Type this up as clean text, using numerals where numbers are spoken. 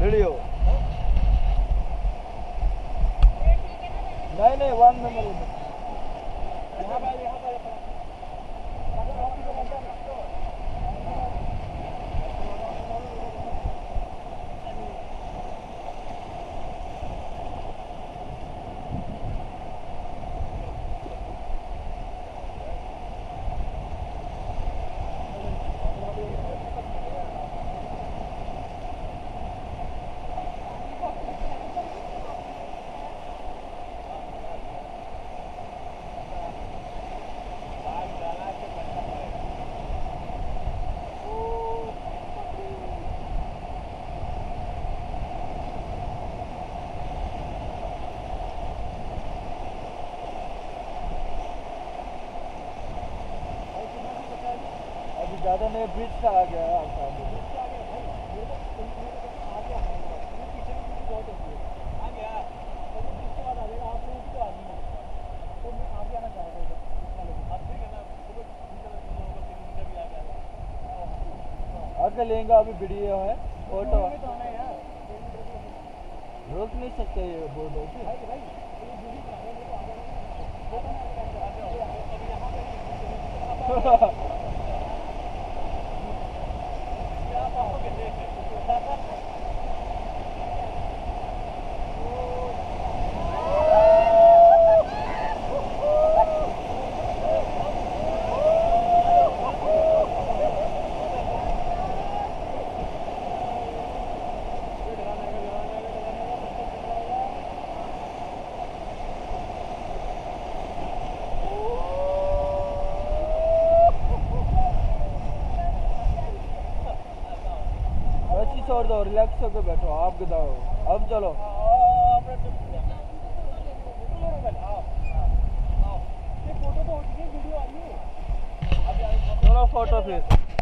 Video नहीं one number ज़्यादा नहीं, ब्रिज का आ गया है आपका आगे लेंगे। अभी वीडियो है, फोटो रोक नहीं सकते ये बोर्ड है। छोड़ दो, रिलैक्स होकर बैठो। आप बताओ, अब चलो चलो फोटो फिर।